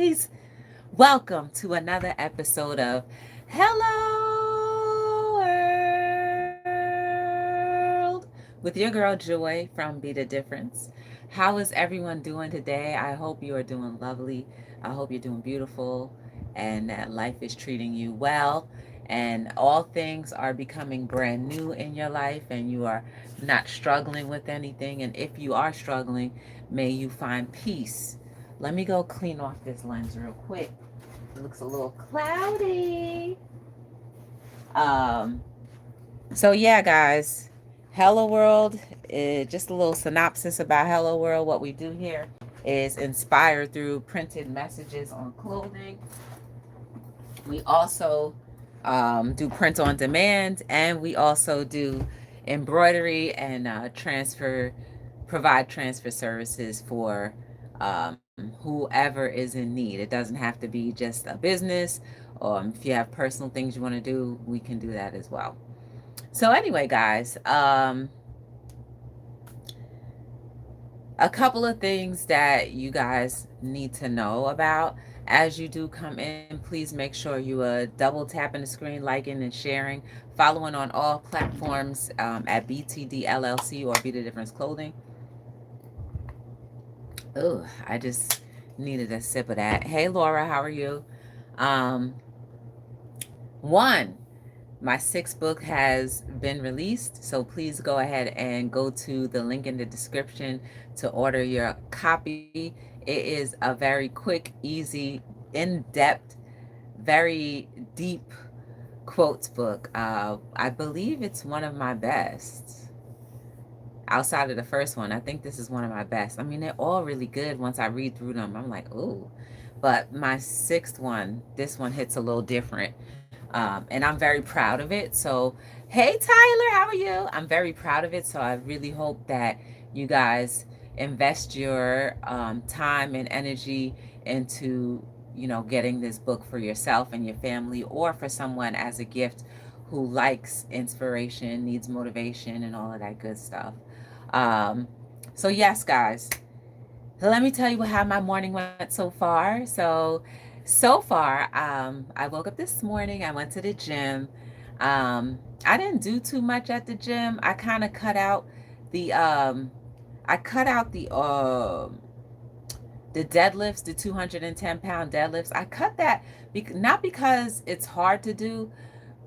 ladies. Welcome to another episode of Hello World with your girl Joy from Be the Difference. How is everyone doing today? I hope you are doing lovely. I hope you're doing beautiful and that life is treating you well and all things are becoming brand new in your life and you are not struggling with anything. And if you are struggling, may you find peace. Let me go clean off this lens real quick. It looks a little cloudy. Um, so yeah, guys, Hello World, just a little synopsis about Hello World. What we do here is inspired through printed messages on clothing. We also do print on demand, and we also do embroidery and provide transfer services for whoever is in need. It doesn't have to be just a business. If you have personal things you want to do, we can do that as well. So anyway, guys, a couple of things that you guys need to know about as you do come in. Please make sure you double tapping the screen, liking and sharing, following on all platforms at btdllc or Be the Difference Clothing. Oh, I just needed a sip of that. Hey Laura, how are you? um One, my sixth book has been released, so please go ahead and go to the link in the description to order your copy. It is a very quick, easy, in-depth, very deep quotes book. I believe it's one of my best. Outside of the first one, I think this is one of my best. I mean, they're all really good. Once I read through them, I'm like, ooh. But my sixth one, this one hits a little different. And I'm very proud of it. So, hey, Tyler, how are you? I'm very proud of it. So, I really hope that you guys invest your time and energy into, getting this book for yourself and your family or for someone as a gift who likes inspiration, needs motivation, and all of that good stuff. Um, so, yes, guys, let me tell you how my morning went so far. So far, I woke up this morning. I went to the gym. I didn't do too much at the gym. I kind of cut out the I cut out the deadlifts, the 210-pound deadlifts. I cut that not because it's hard to do.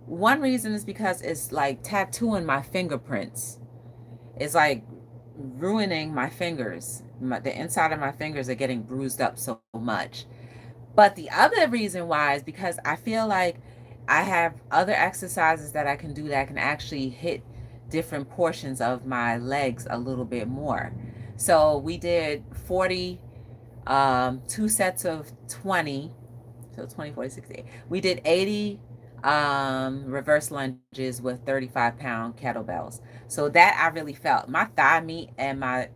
One reason is because it's like tattooing my fingerprints. It's like ruining my fingers. The inside of my fingers are getting bruised up so much. But the other reason why is because I feel like I have other exercises that I can do that can actually hit different portions of my legs a little bit more. So we did 40, two sets of 20. So 20, 40, 60. We did 80 reverse lunges with 35-pound kettlebells. So that I really felt. My thigh meat and my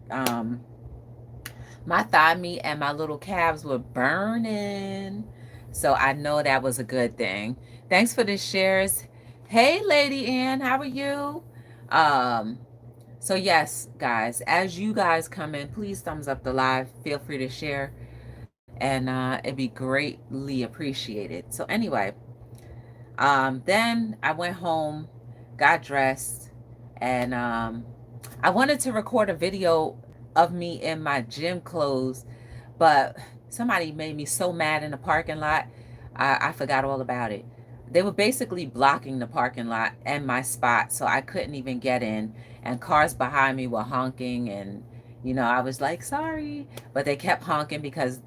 little calves were burning. So I know that was a good thing. Thanks for the shares. Hey, Lady Ann, how are you? Um, so yes, guys, as you guys come in, please thumbs up the live. Feel free to share, and it'd be greatly appreciated. So anyway, then I went home, got dressed, and I wanted to record a video of me in my gym clothes, but somebody made me so mad in the parking lot, I forgot all about it. They were basically blocking the parking lot and my spot, so I couldn't even get in. And cars behind me were honking, and I was like, sorry, but they kept honking because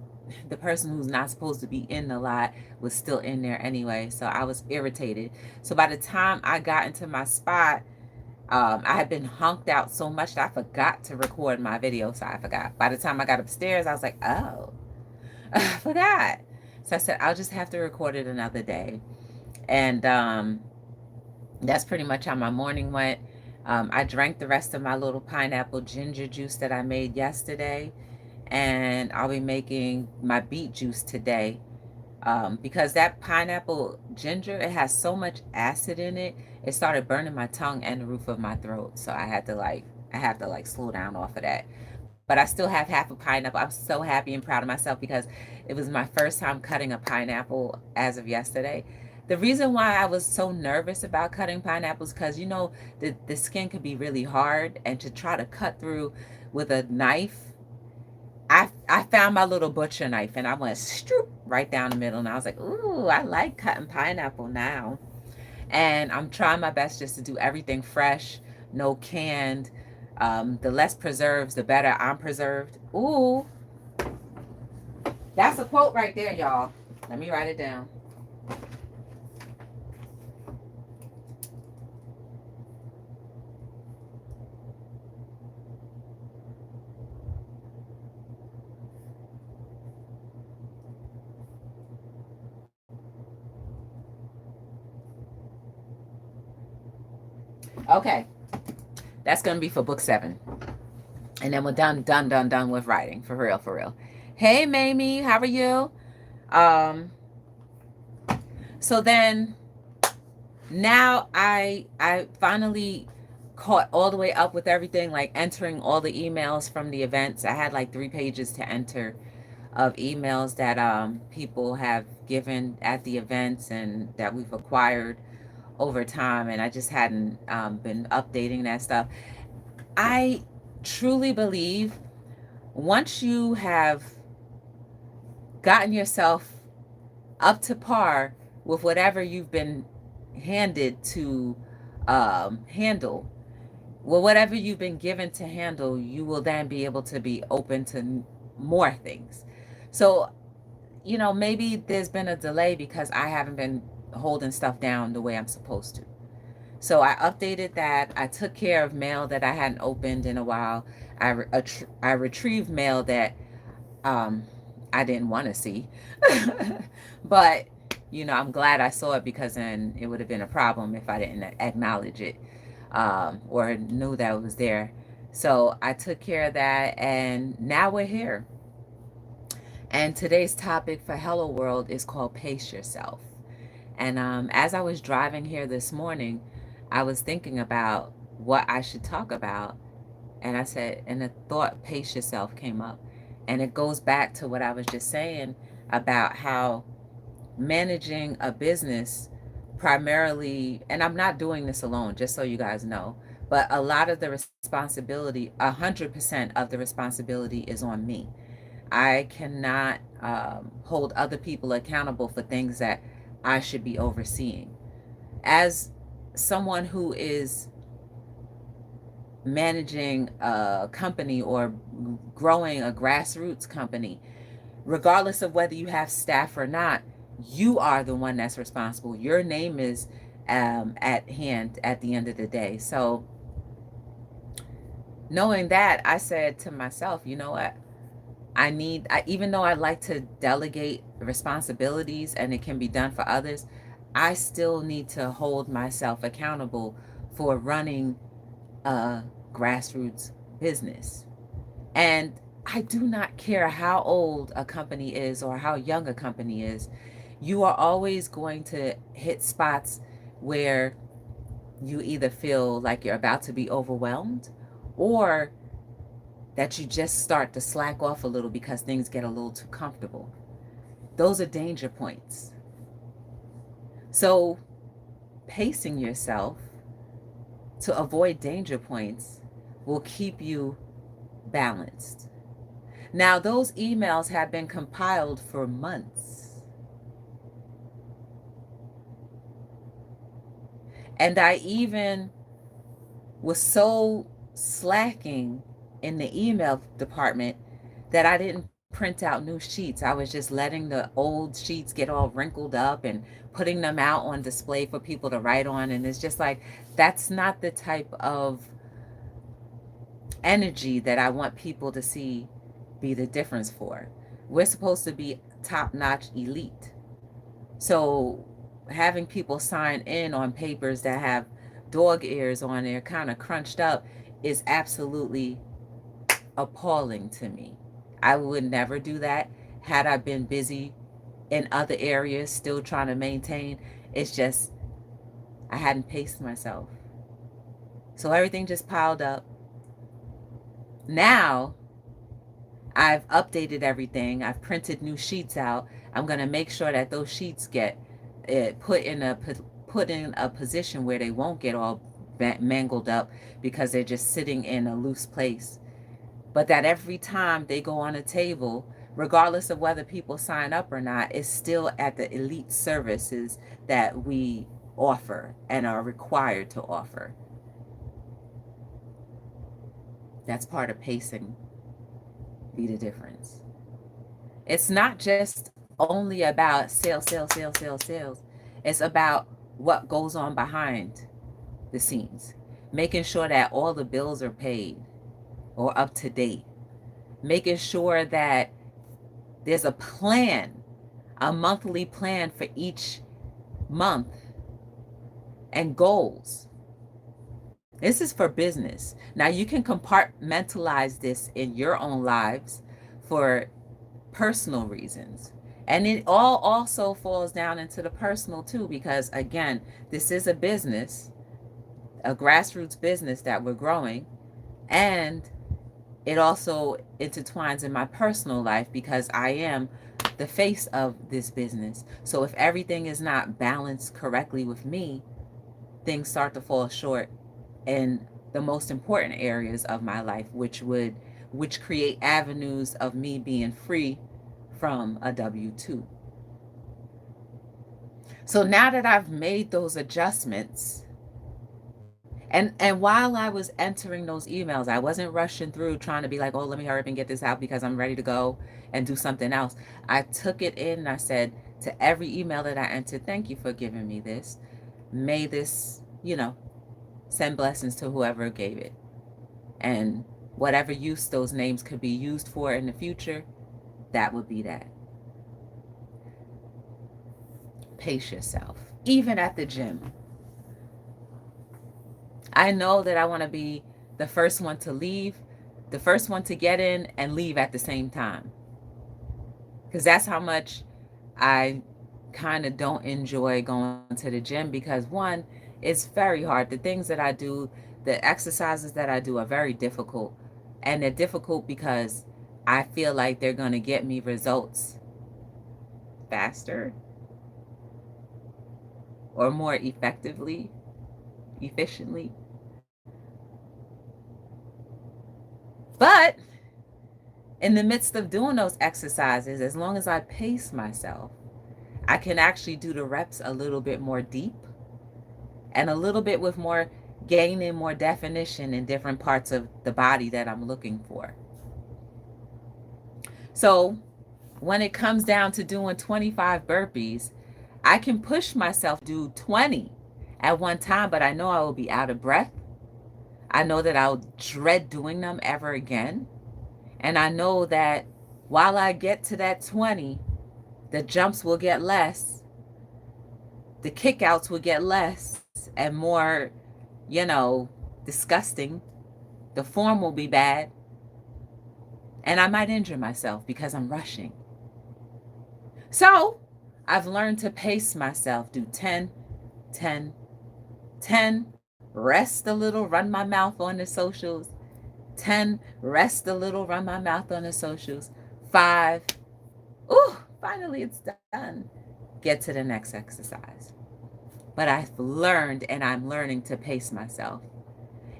the person who's not supposed to be in the lot was still in there anyway. So I was irritated. So by the time I got into my spot, I had been honked out so much that I forgot to record my video. So I forgot. By the time I got upstairs, I was like, oh, I forgot. So I said, I'll just have to record it another day. And that's pretty much how my morning went. I drank the rest of my little pineapple ginger juice that I made yesterday. And I'll be making my beet juice today. Because that pineapple ginger, it has so much acid in it, it started burning my tongue and the roof of my throat. So I have to like slow down off of that. but I still have half a pineapple. I'm so happy and proud of myself because it was my first time cutting a pineapple as of yesterday. The reason why I was so nervous about cutting pineapples, because you know the skin could be really hard, and to try to cut through with a knife, I found my little butcher knife and I went stroop right down the middle, and I was like, ooh, I like cutting pineapple now. And I'm trying my best just to do everything fresh, no canned. The less preserves, the better I'm preserved. Ooh, that's a quote right there, y'all. Let me write it down. Okay, that's gonna be for book 7, and then we're done with writing, for real, for real. Hey, Mamie, how are you? Um, so then now I finally caught all the way up with everything, like entering all the emails from the events. I had like 3 pages to enter of emails that people have given at the events and that we've acquired over time, and I just hadn't been updating that stuff. I truly believe once you have gotten yourself up to par with whatever you've been handed to handle, well, whatever you've been given to handle, you will then be able to be open to more things. So, you know, maybe there's been a delay because I haven't been holding stuff down the way I'm supposed to. So I updated that. I took care of mail that I hadn't opened in a while. I retrieved mail that um, I didn't want to see. But, you know, I'm glad I saw it, because then it would have been a problem if I didn't acknowledge it or knew that it was there. So I took care of that, and now we're here. And today's topic for Hello World is called Pace Yourself. And as I was driving here this morning, I was thinking about what I should talk about. And I said, and the thought, pace yourself, came up. And it goes back to what I was just saying about how managing a business primarily, and I'm not doing this alone, just so you guys know, but a lot of the responsibility, 100% of the responsibility is on me. I cannot hold other people accountable for things that I should be overseeing. As someone who is managing a company or growing a grassroots company, regardless of whether you have staff or not, you are the one that's responsible. Your name is at hand at the end of the day. So knowing that, I said to myself, you know what? Even though I like to delegate responsibilities and it can be done for others, I still need to hold myself accountable for running a grassroots business. And I do not care how old a company is or how young a company is. You are always going to hit spots where you either feel like you're about to be overwhelmed, or that you just start to slack off a little because things get a little too comfortable. Those are danger points. So pacing yourself to avoid danger points will keep you balanced. Now, those emails have been compiled for months. And I even was so slacking in the email department that I didn't print out new sheets. I was just letting the old sheets get all wrinkled up and putting them out on display for people to write on. And it's just like, that's not the type of energy that I want people to see be the difference for. We're supposed to be top-notch elite. So having people sign in on papers that have dog ears on there, kind of crunched up, is absolutely appalling to me. I would never do that had I been busy in other areas still trying to maintain. It's just I hadn't paced myself. So everything just piled up. Now I've updated everything. I've printed new sheets out. I'm going to make sure that those sheets get put in a position where they won't get all mangled up because they're just sitting in a loose place. But that every time they go on a table, regardless of whether people sign up or not, it's still at the elite services that we offer and are required to offer. That's part of pacing. Be the difference. It's not just only about sales, sales, sales, sales, sales. It's about what goes on behind the scenes, making sure that all the bills are paid or up to date, making sure that there's a plan, a monthly plan for each month, and goals. This is for business. Now, you can compartmentalize this in your own lives for personal reasons. And it all also falls down into the personal too, because again, this is a business, a grassroots business that we're growing. And it also intertwines in my personal life because I am the face of this business. So if everything is not balanced correctly with me, things start to fall short in the most important areas of my life, which create avenues of me being free from a W-2. So now that I've made those adjustments, and while I was entering those emails, I wasn't rushing through trying to be like, oh, let me hurry up and get this out because I'm ready to go and do something else. I took it in and I said to every email that I entered, thank you for giving me this. May this, send blessings to whoever gave it. And whatever use those names could be used for in the future, that would be that. Pace yourself, even at the gym. I know that I want to be the first one to leave, the first one to get in and leave at the same time. Because that's how much I kind of don't enjoy going to the gym, because one, it's very hard. The things that I do, the exercises that I do are very difficult. And they're difficult because I feel like they're going to get me results faster or more effectively, efficiently. But in the midst of doing those exercises, as long as I pace myself, I can actually do the reps a little bit more deep and a little bit with more gaining more definition in different parts of the body that I'm looking for. So when it comes down to doing 25 burpees, I can push myself to do 20 at one time, but I know I will be out of breath. I know that I'll dread doing them ever again. And I know that while I get to that 20, the jumps will get less, the kickouts will get less and more, disgusting. The form will be bad. And I might injure myself because I'm rushing. So I've learned to pace myself, do 10, 10, 10, rest a little, run my mouth on the socials. 10, rest a little, run my mouth on the socials. 5, ooh, finally it's done. Get to the next exercise. But I've learned, and I'm learning to pace myself.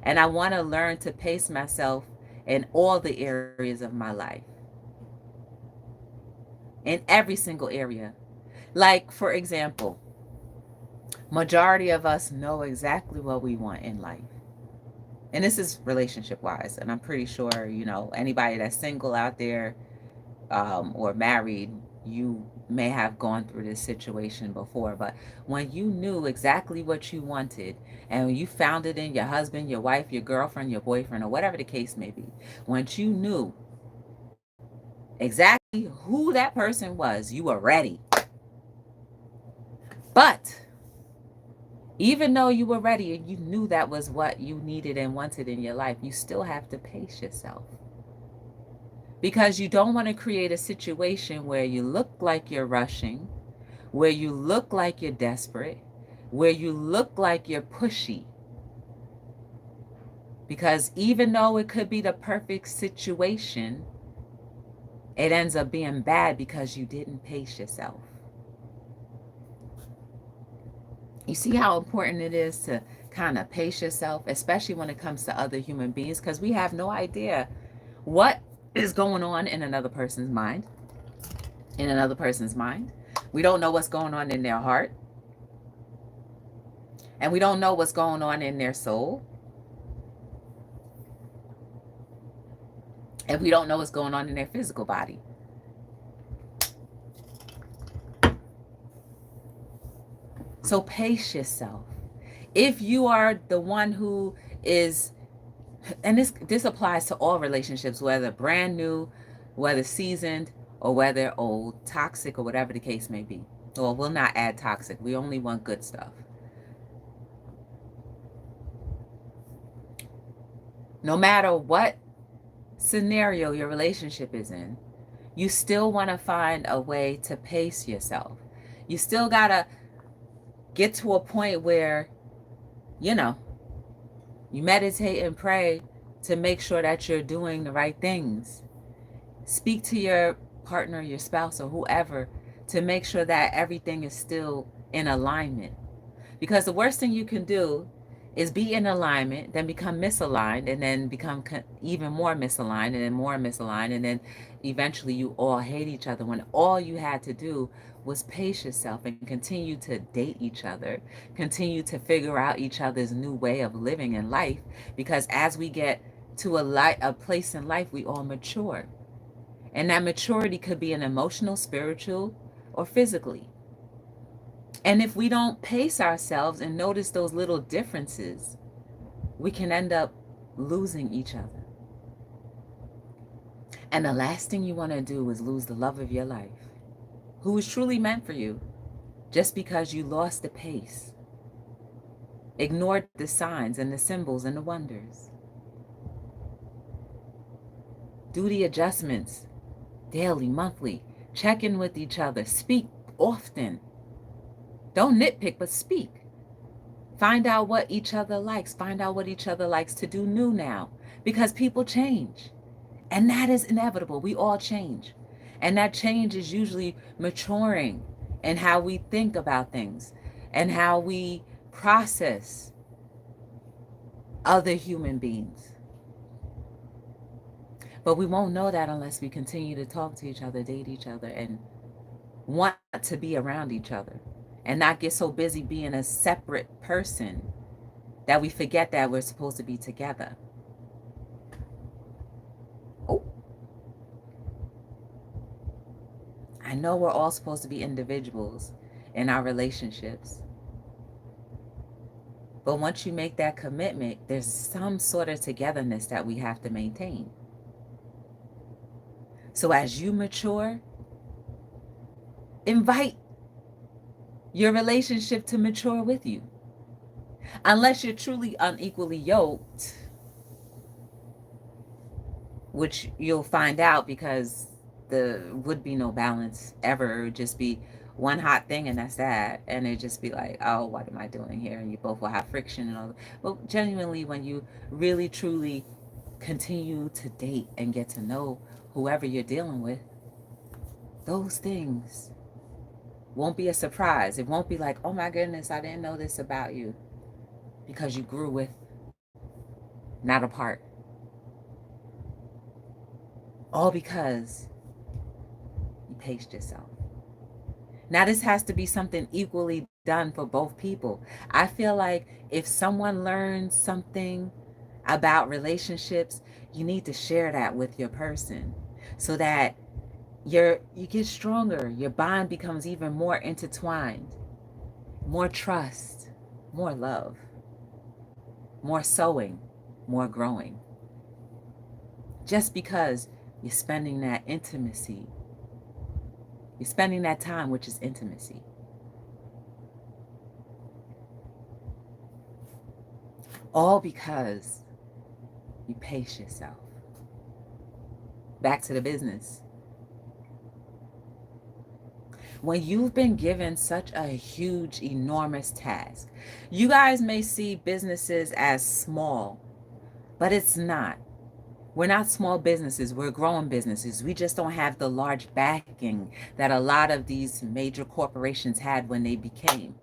And I want to learn to pace myself in all the areas of my life. In every single area. Like, for example, majority of us know exactly what we want in life. And this is relationship-wise. And I'm pretty sure, anybody that's single out there or married, you may have gone through this situation before. But when you knew exactly what you wanted, and you found it in your husband, your wife, your girlfriend, your boyfriend, or whatever the case may be, once you knew exactly who that person was, you were ready. But even though you were ready and you knew that was what you needed and wanted in your life, you still have to pace yourself. Because you don't want to create a situation where you look like you're rushing, where you look like you're desperate, where you look like you're pushy. Because even though it could be the perfect situation, it ends up being bad because you didn't pace yourself. You see how important it is to kind of pace yourself, especially when it comes to other human beings, because we have no idea what is going on in another person's mind. In another person's mind. We don't know what's going on in their heart. And we don't know what's going on in their soul. And we don't know what's going on in their physical body. So pace yourself. If you are the one who is, and this applies to all relationships, whether brand new, whether seasoned, or whether old, toxic, or whatever the case may be. Well, we'll not add toxic. We only want good stuff. No matter what scenario your relationship is in, you still want to find a way to pace yourself. You still got to get to a point where, you meditate and pray to make sure that you're doing the right things. Speak to your partner, your spouse, or whoever to make sure that everything is still in alignment. Because the worst thing you can do is be in alignment, then become misaligned, and then become even more misaligned, and then more misaligned, and then eventually you all hate each other, when all you had to do was pace yourself and continue to date each other, continue to figure out each other's new way of living in life. Because as we get to a place in life, we all mature. And that maturity could be an emotional, spiritual, or physically. And if we don't pace ourselves and notice those little differences, we can end up losing each other. And the last thing you want to do is lose the love of your life, who is truly meant for you, just because you lost the pace, ignored the signs and the symbols and the wonders. Do the adjustments daily, monthly. Check in with each other. Speak often. Don't nitpick, but speak. Find out what each other likes. Find out what each other likes to do new now. Because people change. And that is inevitable. We all change. And that change is usually maturing in how we think about things and how we process other human beings. But we won't know that unless we continue to talk to each other, date each other, and want to be around each other. And not get so busy being a separate person that we forget that we're supposed to be together. Oh. I know we're all supposed to be individuals in our relationships. But once you make that commitment, there's some sort of togetherness that we have to maintain. So as you mature, invite your relationship to mature with you. Unless you're truly unequally yoked, which you'll find out because there would be no balance ever. It would just be one hot thing and that's that. And it'd just be like, oh, what am I doing here? And you both will have friction and all that. But genuinely, when you really, truly continue to date and get to know whoever you're dealing with, those things won't be a surprise. It won't be like, oh my goodness, I didn't know this about you. Because you grew with, not apart. All because you paced yourself. Now this has to be something equally done for both people. I feel like if someone learns something about relationships, you need to share that with your person so that you get stronger. Your bond becomes even more intertwined. More trust, more love, more sowing, more growing. Just because you're spending that intimacy. You're spending that time, which is intimacy. All because you pace yourself. Back to the business. When you've been given such a huge, enormous task, you guys may see businesses as small, but it's not. We're not small businesses, we're growing businesses. We just don't have the large backing that a lot of these major corporations had when they became.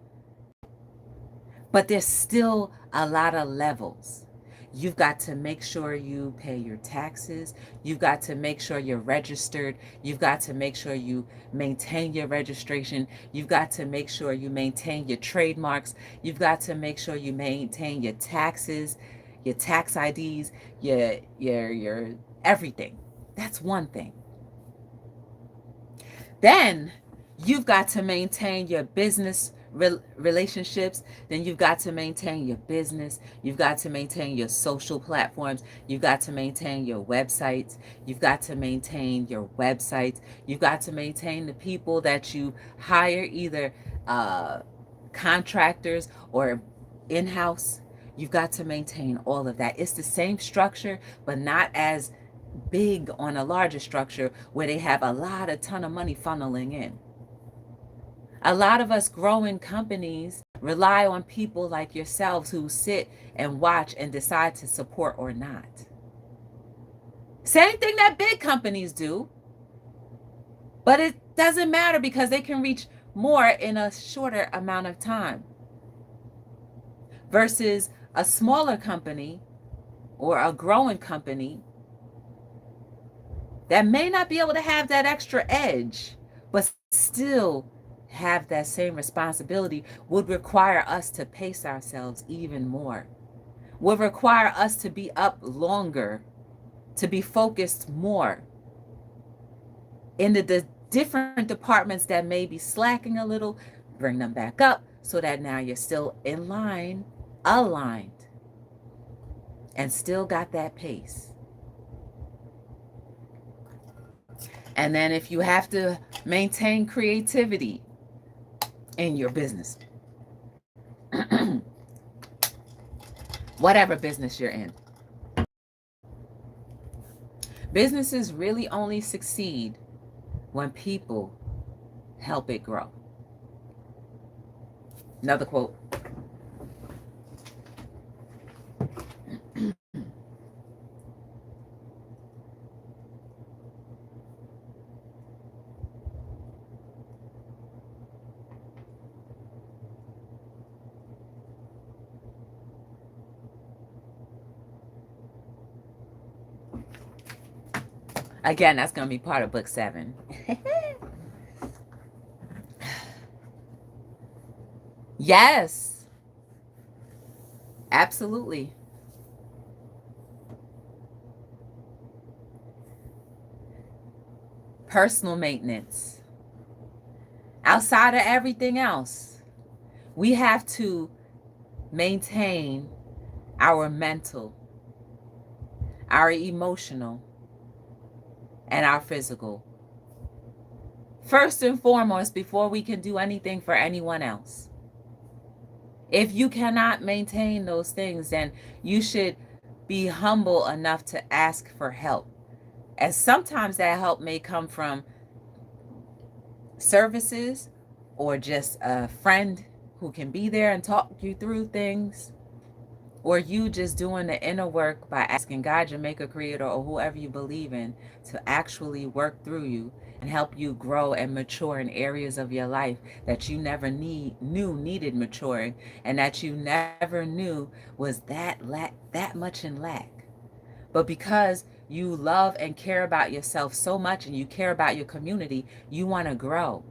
But there's still a lot of levels. You've got to make sure you pay your taxes. You've got to make sure you're registered. You've got to make sure you maintain your registration. You've got to make sure you maintain your trademarks. You've got to make sure you maintain your taxes, your tax IDs, your everything. That's one thing. Then you've got to maintain your business relationships. Then you've got to maintain your business. You've got to maintain your social platforms. You've got to maintain your websites. You've got to maintain your websites. You've got to maintain the people that you hire, either contractors or in-house. You've got to maintain all of that. It's the same structure, but not as big on a larger structure where they have a ton of money funneling in. A lot of us growing companies rely on people like yourselves who sit and watch and decide to support or not. Same thing that big companies do, but it doesn't matter because they can reach more in a shorter amount of time versus a smaller company or a growing company that may not be able to have that extra edge, but still have that same responsibility, would require us to pace ourselves even more, would require us to be up longer, to be focused more in the different departments that may be slacking a little, bring them back up so that now you're still in line, aligned, and still got that pace. And then if you have to maintain creativity in your business, whatever business you're in, businesses really only succeed when people help it grow. Another quote. Again, that's going to be part of book 7. Yes, absolutely. Personal maintenance. Outside of everything else, we have to maintain our mental, our emotional, and our physical. First and foremost, before we can do anything for anyone else. If you cannot maintain those things, then you should be humble enough to ask for help. As sometimes that help may come from services or just a friend who can be there and talk you through things, or you just doing the inner work by asking God, your maker, creator, or whoever you believe in to actually work through you and help you grow and mature in areas of your life that you never knew needed maturing, and that you never knew was that much in lack. But because you love and care about yourself so much and you care about your community, you want to grow.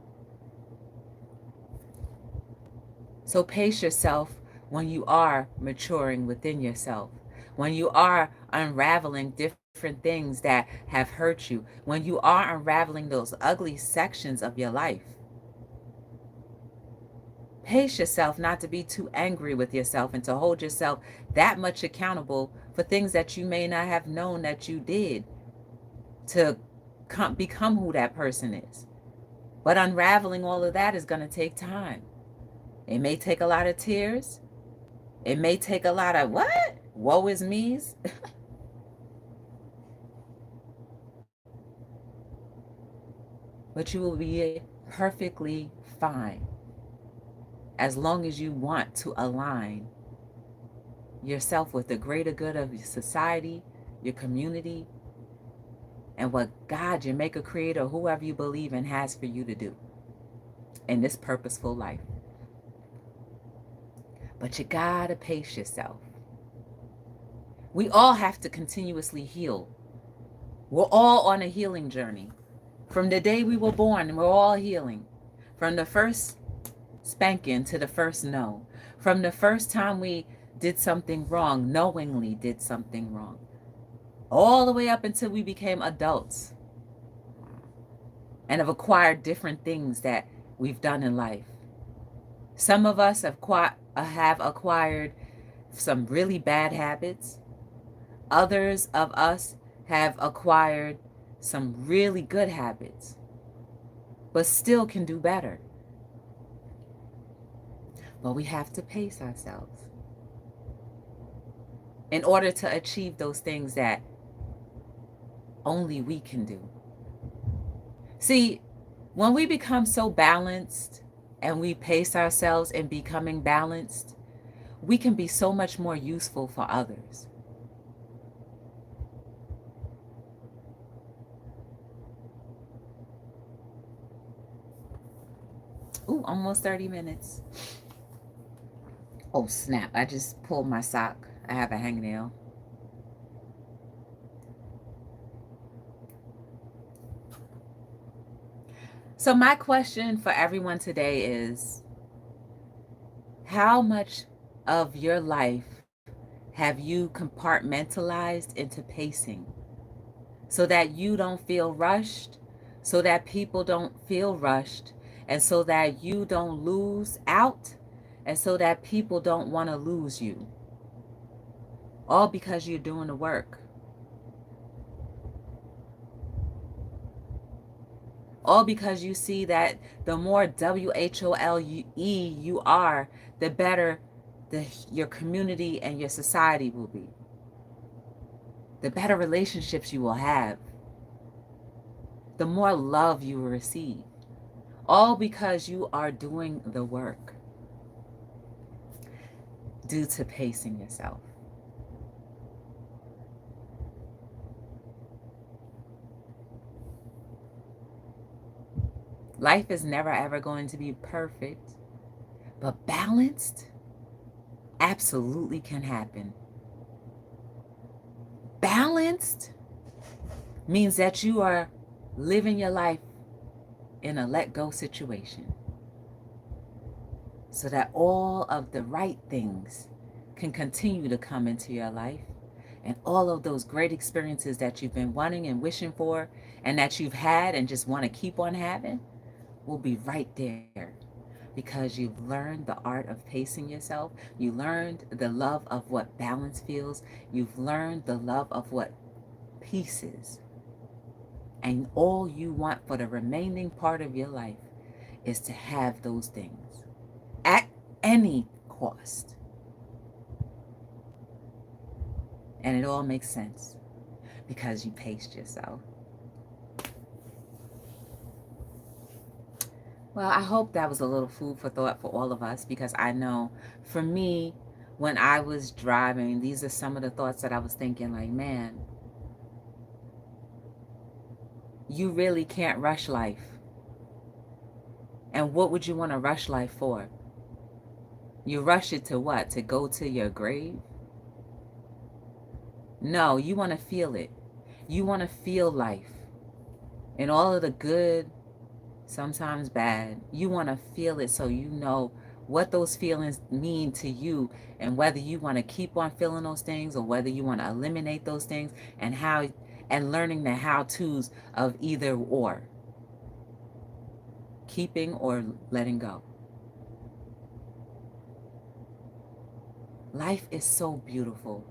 So pace yourself when you are maturing within yourself, when you are unraveling different things that have hurt you, when you are unraveling those ugly sections of your life. Pace yourself not to be too angry with yourself and to hold yourself that much accountable for things that you may not have known that you did to become who that person is. But unraveling all of that is going to take time. It may take a lot of tears. It may take a lot of what? Woe is me's. But you will be perfectly fine as long as you want to align yourself with the greater good of society, your community, and what God, your maker, creator, whoever you believe in, has for you to do in this purposeful life. But you gotta pace yourself. We all have to continuously heal. We're all on a healing journey. From the day we were born, we're all healing. From the first spanking to the first no. From the first time we did something wrong, knowingly did something wrong. All the way up until we became adults and have acquired different things that we've done in life. Some of us have acquired some really bad habits. Others of us have acquired some really good habits, but still can do better. But we have to pace ourselves in order to achieve those things that only we can do. See, when we become so balanced and we pace ourselves in becoming balanced, we can be so much more useful for others. Ooh, almost 30 minutes. Oh, snap. I just pulled my sock. I have a hangnail. So my question for everyone today is, how much of your life have you compartmentalized into pacing so that you don't feel rushed, so that people don't feel rushed, and so that you don't lose out, and so that people don't want to lose you? All because you're doing the work. All because you see that the more WHOLE you are, the better your community and your society will be. The better relationships you will have. The more love you will receive. All because you are doing the work due to pacing yourself. Life is never ever going to be perfect, but balanced absolutely can happen. Balanced means that you are living your life in a let-go situation so that all of the right things can continue to come into your life, and all of those great experiences that you've been wanting and wishing for and that you've had and just want to keep on having will be right there, because you've learned the art of pacing yourself. You learned the love of what balance feels. You've learned the love of what peace is. And all you want for the remaining part of your life is to have those things at any cost. And it all makes sense because you paced yourself. Well, I hope that was a little food for thought for all of us, because I know for me, when I was driving, these are some of the thoughts that I was thinking, like, man, you really can't rush life. And what would you want to rush life for? You rush it to what? To go to your grave? No, you want to feel it. You want to feel life and all of the good, sometimes bad. You want to feel it so you know what those feelings mean to you, and whether you want to keep on feeling those things or whether you want to eliminate those things, and how, and learning the how-tos of either or, keeping or letting go. Life is so beautiful.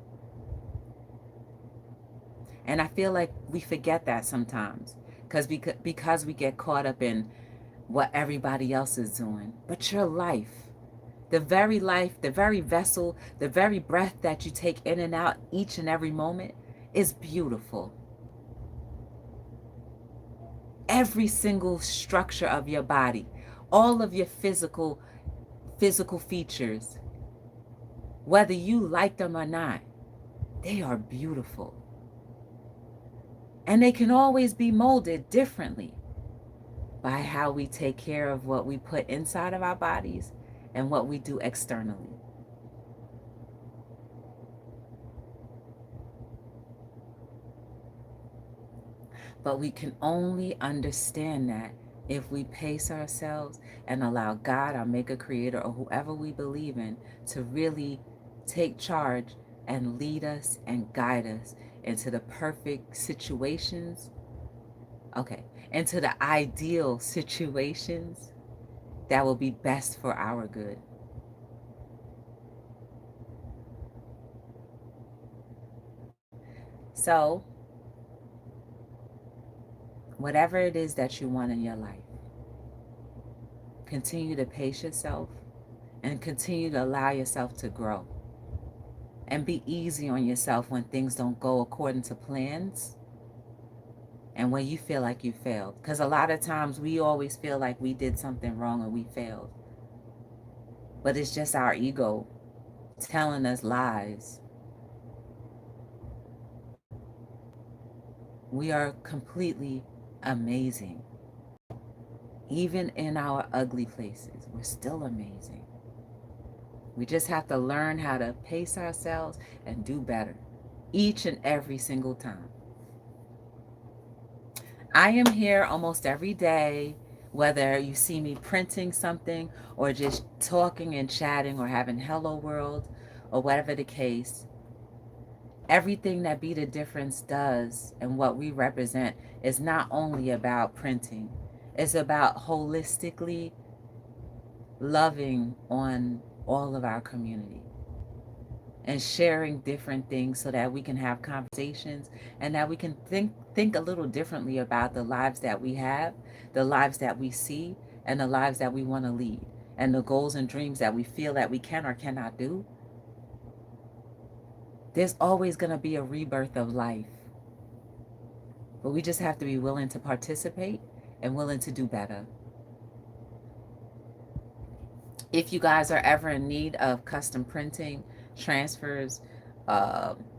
And I feel like we forget that sometimes because we get caught up in what everybody else is doing. But your life, the very vessel, the very breath that you take in and out each and every moment is beautiful. Every single structure of your body, all of your physical features, whether you like them or not, they are beautiful. And they can always be molded differently by how we take care of what we put inside of our bodies and what we do externally. But we can only understand that if we pace ourselves and allow God, our maker, creator, or whoever we believe in, to really take charge and lead us and guide us into the perfect situations, okay, into the ideal situations that will be best for our good. So, whatever it is that you want in your life, continue to pace yourself and continue to allow yourself to grow. And be easy on yourself when things don't go according to plans and when you feel like you failed. Because a lot of times we always feel like we did something wrong and we failed. But it's just our ego telling us lies. We are completely amazing. Even in our ugly places, we're still amazing. We just have to learn how to pace ourselves and do better each and every single time. I am here almost every day, whether you see me printing something or just talking and chatting or having hello world or whatever the case. Everything that Be the Difference does and what we represent is not only about printing, it's about holistically loving on all of our community and sharing different things so that we can have conversations and that we can think a little differently about the lives that we have, the lives that we see, and the lives that we want to lead, and the goals and dreams that we feel that we can or cannot do. There's always going to be a rebirth of life, but we just have to be willing to participate and willing to do better. If you guys are ever in need of custom printing, transfers,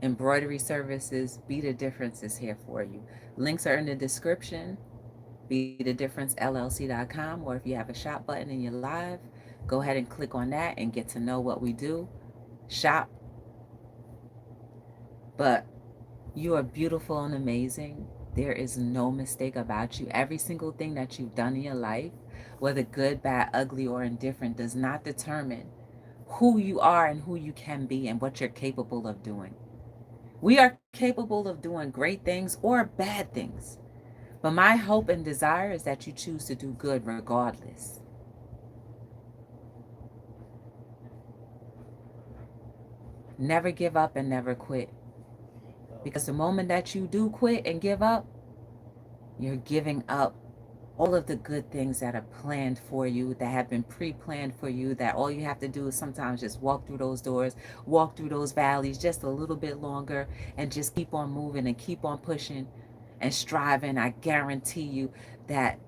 embroidery services, Be the Difference is here for you. Links are in the description, btdllc.com, or if you have a shop button in your live, go ahead and click on that and get to know what we do. Shop. But you are beautiful and amazing. There is no mistake about you. Every single thing that you've done in your life, whether good, bad, ugly, or indifferent, does not determine who you are and who you can be and what you're capable of doing. We are capable of doing great things or bad things. But my hope and desire is that you choose to do good regardless. Never give up and never quit. Because the moment that you do quit and give up, you're giving up all of the good things that are planned for you, that have been pre-planned for you, that all you have to do is sometimes just walk through those doors, walk through those valleys just a little bit longer, and just keep on moving and keep on pushing and striving. I guarantee you that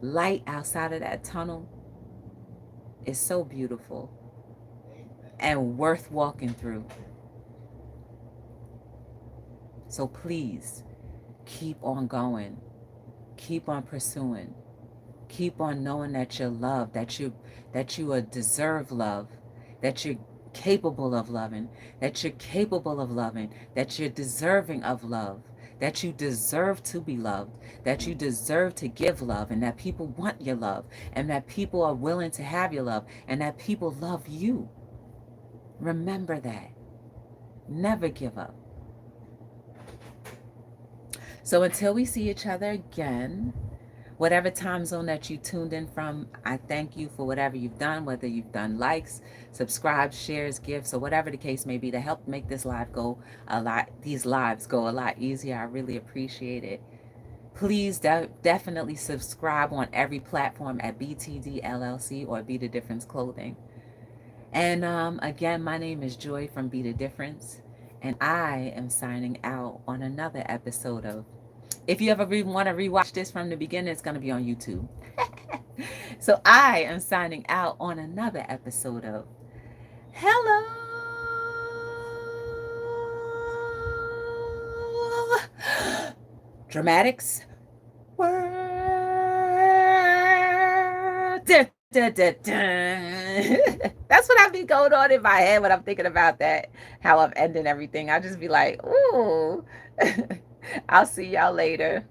light outside of that tunnel is so beautiful and worth walking through. So please keep on going, keep on pursuing, keep on knowing that you're loved, that you deserve love, that you're capable of loving, that you're capable of loving, that you're deserving of love, that you deserve to be loved, that you deserve to give love, and that people want your love, and that people are willing to have your love, and that people love you. Remember that. Never give up. So until we see each other again, whatever time zone that you tuned in from, I thank you for whatever you've done, whether you've done likes, subscribes, shares, gifts, or whatever the case may be, to help make these lives go a lot easier. I really appreciate it. Please definitely subscribe on every platform at btdllc or Be the Difference Clothing. And again, my name is Joy from Be the Difference, and I am signing out on another episode of, if you ever want to rewatch this from the beginning, it's going to be on YouTube. So I am signing out on another episode of Hello Dramatics. That's what I be going on in my head when I'm thinking about that, how I'm ending everything. I just be like, ooh. I'll see y'all later.